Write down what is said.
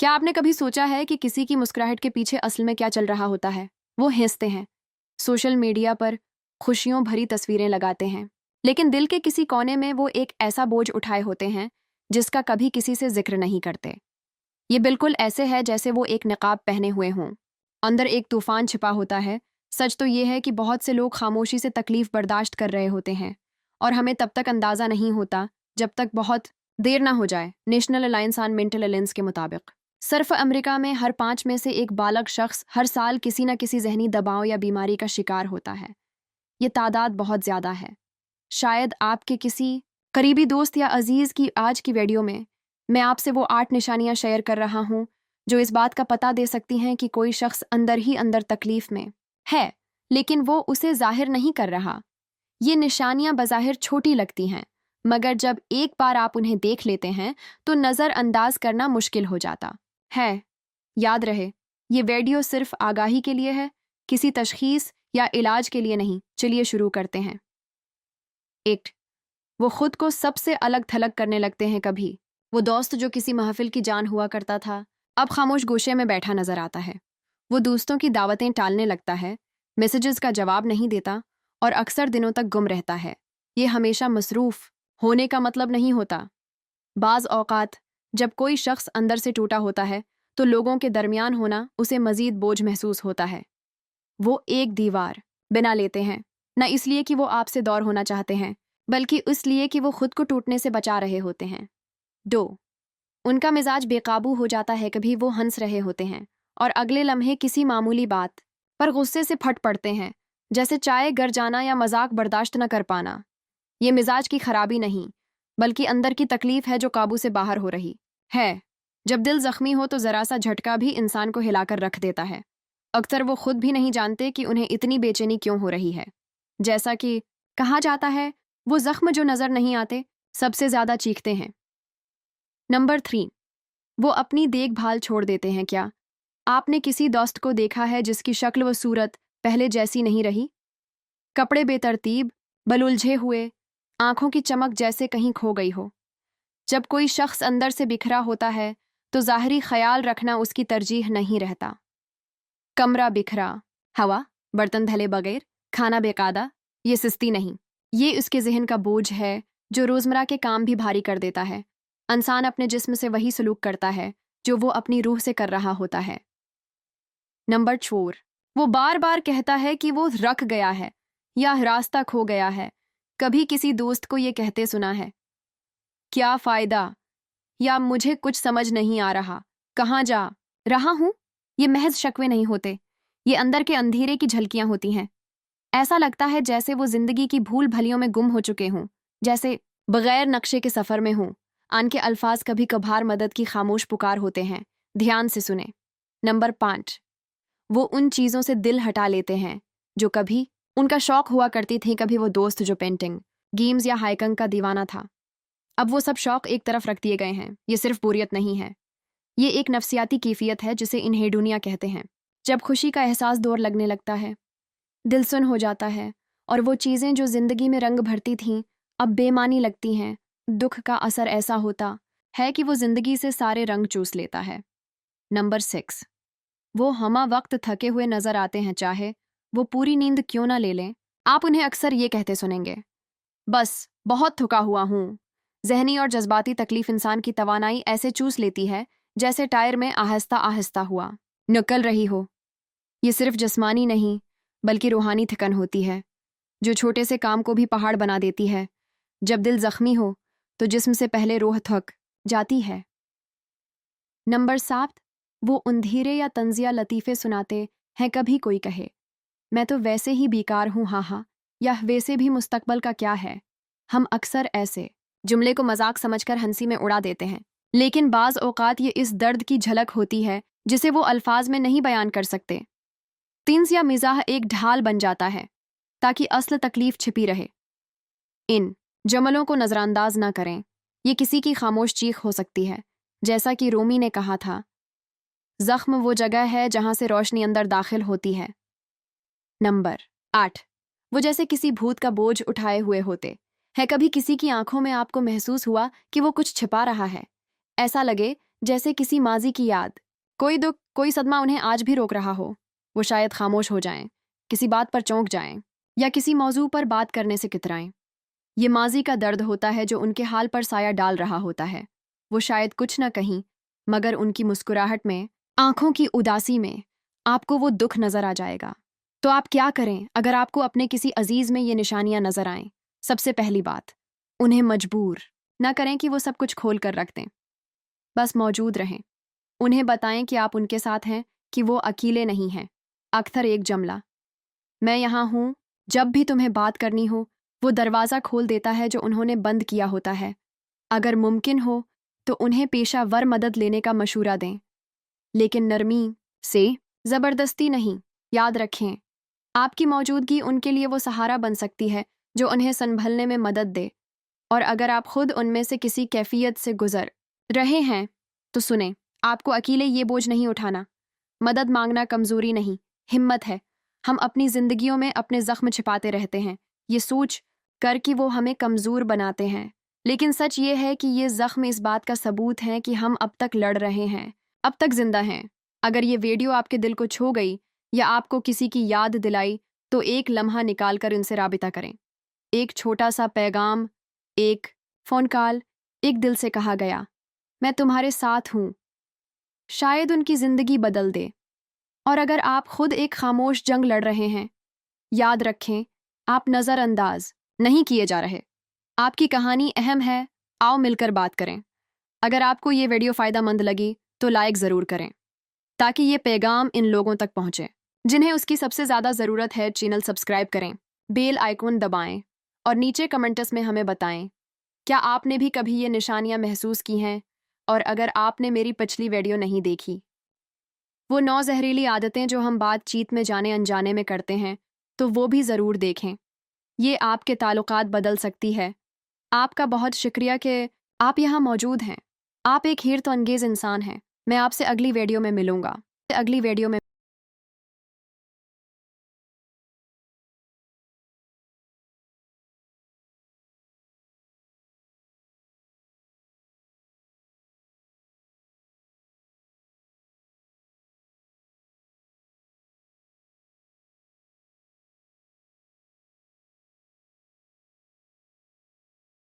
क्या आपने कभी सोचा है कि किसी की मुस्कुराहट के पीछे असल में क्या चल रहा होता है? वो हंसते हैं, सोशल मीडिया पर खुशियों भरी तस्वीरें लगाते हैं, लेकिन दिल के किसी कोने में वो एक ऐसा बोझ उठाए होते हैं जिसका कभी किसी से जिक्र नहीं करते। ये बिल्कुल ऐसे है जैसे वो एक नकाब पहने हुए हों, अंदर एक तूफान छिपा होता है। सच तो ये है कि बहुत से लोग खामोशी से तकलीफ बर्दाश्त कर रहे होते हैं और हमें तब तक अंदाज़ा नहीं होता जब तक बहुत देर ना हो जाए। National alliance on mental illness के मुताबिक सिर्फ अमेरिका में हर 5 में से एक बालग शख्स हर साल किसी न किसी जहनी दबाव या बीमारी का शिकार होता है। ये तादाद बहुत ज़्यादा है। शायद आपके किसी करीबी दोस्त या अजीज़ की आज की वीडियो में मैं आपसे वो 8 निशानियां शेयर कर रहा हूँ जो इस बात का पता दे सकती हैं कि कोई शख्स अंदर ही अंदर तकलीफ में है, लेकिन वो उसे जाहिर नहीं कर रहा। ये निशानियां बज़ाहिर छोटी लगती हैं, मगर जब एक बार आप उन्हें देख लेते हैं तो नज़रअंदाज करना मुश्किल हो जाता है। याद रहे, ये वीडियो सिर्फ आगाही के लिए है, किसी तशखीस या इलाज के लिए नहीं। चलिए शुरू करते हैं। 1. वो खुद को सबसे अलग थलग करने लगते हैं। कभी वो दोस्त जो किसी महफिल की जान हुआ करता था अब खामोश गोशे में बैठा नजर आता है। वो दोस्तों की दावतें टालने लगता है, मैसेजेस का जवाब नहीं देता और अक्सर दिनों तक गुम रहता है। ये हमेशा मसरूफ होने का मतलब नहीं होता। बाज़ औक़ात जब कोई शख्स अंदर से टूटा होता है तो लोगों के दरमियान होना उसे मज़ीद बोझ महसूस होता है। वो एक दीवार बिना लेते हैं, न इसलिए कि वो आपसे दूर होना चाहते हैं, बल्कि इसलिए कि वो खुद को टूटने से बचा रहे होते हैं। 2. उनका मिजाज बेकाबू हो जाता है। कभी वो हंस रहे होते हैं और अगले लम्हे किसी मामूली बात पर गुस्से से फट पड़ते हैं, जैसे चाय गर जाना या मजाक बर्दाश्त न कर पाना। ये मिजाज की खराबी नहीं, बल्कि अंदर की तकलीफ है जो काबू से बाहर हो रही है। जब दिल जख्मी हो तो ज़रा सा झटका भी इंसान को हिलाकर रख देता है। अक्सर वो खुद भी नहीं जानते कि उन्हें इतनी बेचैनी क्यों हो रही है। जैसा कि कहा जाता है, वो जख्म जो नज़र नहीं आते सबसे ज़्यादा चीखते हैं। नंबर 3. वो अपनी देखभाल छोड़ देते हैं। क्या आपने किसी दोस्त को देखा है जिसकी शक्ल व सूरत पहले जैसी नहीं रही? कपड़े बेतरतीब, बल उलझे हुए, आंखों की चमक जैसे कहीं खो गई हो। जब कोई शख्स अंदर से बिखरा होता है तो ज़ाहरी ख्याल रखना उसकी तरजीह नहीं रहता। कमरा बिखरा, हवा, बर्तन धले बगैर, खाना बेकायदा, ये सुस्ती नहीं, ये उसके जहन का बोझ है जो रोज़मर्रा के काम भी भारी कर देता है। इंसान अपने जिस्म से वही सलूक करता है जो वो अपनी रूह से कर रहा होता है। नंबर 4. वो बार बार कहता है कि वो रख गया है या रास्ता खो गया है। कभी किसी दोस्त को ये कहते सुना है, क्या फ़ायदा, या मुझे कुछ समझ नहीं आ रहा, कहाँ जा रहा हूँ? ये महज शकवे नहीं होते, ये अंदर के अंधेरे की झलकियां होती हैं। ऐसा लगता है जैसे वो जिंदगी की भूल भलियों में गुम हो चुके हों, जैसे बगैर नक्शे के सफ़र में हों। आन के अल्फाज कभी कभार मदद की खामोश पुकार होते हैं, ध्यान से सुने। नंबर 5. वो उन चीज़ों से दिल हटा लेते हैं जो कभी उनका शौक हुआ करती थी। कभी वो दोस्त जो पेंटिंग, गेम्स या हाइकिंग का दीवाना था, अब वो सब शौक एक तरफ रख दिए गए हैं। ये सिर्फ बोरियत नहीं है, ये एक नफ्सियाती कैफियत है जिसे इन्हेडोनिया कहते हैं। जब खुशी का एहसास दौर लगने लगता है, दिल सुन हो जाता है और वो चीज़ें जो ज़िंदगी में रंग भरती थीं अब बेमानी लगती हैं। दुख का असर ऐसा होता है कि वो ज़िंदगी से सारे रंग चूस लेता है। नंबर 6. वो हमा वक्त थके हुए नज़र आते हैं, चाहे वो पूरी नींद क्यों ना ले लें। आप उन्हें अक्सर ये कहते सुनेंगे, बस बहुत थका हुआ हूँ। जहनी और जज्बाती तकलीफ इंसान की तवानाई ऐसे चूस लेती है जैसे टायर में आहिस्ता आहिस्ता हुआ निकल रही हो। ये सिर्फ जिस्मानी नहीं बल्कि रूहानी थकन होती है जो छोटे से काम को भी पहाड़ बना देती है। जब दिल जख्मी हो तो जिस्म से पहले रूह थक जाती है। नंबर 7. वो अंधेरे या तंजिया लतीफ़े सुनाते हैं। कभी कोई कहे, मैं तो वैसे ही बेकार हूँ, हाँ, या वैसे भी मुस्तकबल का क्या है। हम अक्सर ऐसे जुमले को मजाक समझकर हंसी में उड़ा देते हैं, लेकिन बाज़ औक़ात ये इस दर्द की झलक होती है जिसे वो अल्फाज में नहीं बयान कर सकते। तिन्स या मिजाह एक ढाल बन जाता है ताकि असल तकलीफ छिपी रहे। इन जुमलों को नज़रअंदाज ना करें, ये किसी की खामोश चीख हो सकती है। जैसा कि रूमी ने कहा था, ज़ख्म वो जगह है जहाँ से रोशनी अंदर दाखिल होती है। नंबर 8. वो जैसे किसी भूत का बोझ उठाए हुए होते हैं। कभी किसी की आंखों में आपको महसूस हुआ कि वो कुछ छिपा रहा है। ऐसा लगे जैसे किसी माजी की याद, कोई दुख, कोई सदमा उन्हें आज भी रोक रहा हो। वो शायद खामोश हो जाएं, किसी बात पर चौंक जाएं या किसी मौजू पर बात करने से कितराएं। ये माजी का दर्द होता है जो उनके हाल पर साया डाल रहा होता है। वो शायद कुछ न कहीं, मगर उनकी मुस्कुराहट में, आंखों की उदासी में आपको वो दुख नजर आ जाएगा। तो आप क्या करें अगर आपको अपने किसी अजीज में ये निशानियां नजर आएं? सबसे पहली बात, उन्हें मजबूर न करें कि वो सब कुछ खोल कर रख दें। बस मौजूद रहें। उन्हें बताएं कि आप उनके साथ हैं, कि वो अकेले नहीं हैं। अक्सर एक जमला, मैं यहाँ हूँ, जब भी तुम्हें बात करनी हो, वो दरवाज़ा खोल देता है जो उन्होंने बंद किया होता है। अगर मुमकिन हो तो उन्हें पेशावर मदद लेने का मशूरा दें, लेकिन नरमी से, ज़बरदस्ती नहीं। याद रखें, आपकी मौजूदगी उनके लिए वो सहारा बन सकती है जो उन्हें संभलने में मदद दे। और अगर आप खुद उनमें से किसी कैफियत से गुजर रहे हैं तो सुने, आपको अकेले ये बोझ नहीं उठाना। मदद मांगना कमज़ोरी नहीं, हिम्मत है। हम अपनी ज़िंदगियों में अपने ज़ख्म छिपाते रहते हैं, ये सोच कर कि वो हमें कमज़ोर बनाते हैं। लेकिन सच ये है कि ये ज़ख्म इस बात का सबूत हैं कि हम अब तक लड़ रहे हैं, अब तक ज़िंदा हैं। अगर ये वीडियो आपके दिल को छू गई या आपको किसी की याद दिलाई, तो एक लम्हा निकाल कर इनसे राबिता करें। एक छोटा सा पैगाम, एक फ़ोन कॉल, एक दिल से कहा गया मैं तुम्हारे साथ हूँ, शायद उनकी ज़िंदगी बदल दे। और अगर आप खुद एक खामोश जंग लड़ रहे हैं, याद रखें, आप नज़रअंदाज नहीं किए जा रहे। आपकी कहानी अहम है, आओ मिलकर बात करें। अगर आपको ये वीडियो फ़ायदेमंद लगी तो लाइक ज़रूर करें, ताकि ये पैगाम इन लोगों तक पहुँचे जिन्हें उसकी सबसे ज़्यादा ज़रूरत है। चैनल सब्सक्राइब करें, बेल आइकन दबाएं और नीचे कमेंट्स में हमें बताएं, क्या आपने भी कभी ये निशानियां महसूस की हैं? और अगर आपने मेरी पिछली वीडियो नहीं देखी, वो 9 जहरीली आदतें जो हम बातचीत में जाने अनजाने में करते हैं, तो वो भी ज़रूर देखें। ये आपके ताल्लुकात बदल सकती है। आपका बहुत शुक्रिया कि आप यहाँ मौजूद हैं। आप एक हैरत अंगेज़ इंसान हैं। मैं आपसे अगली वीडियो में मिलूंगा। अगली वीडियो में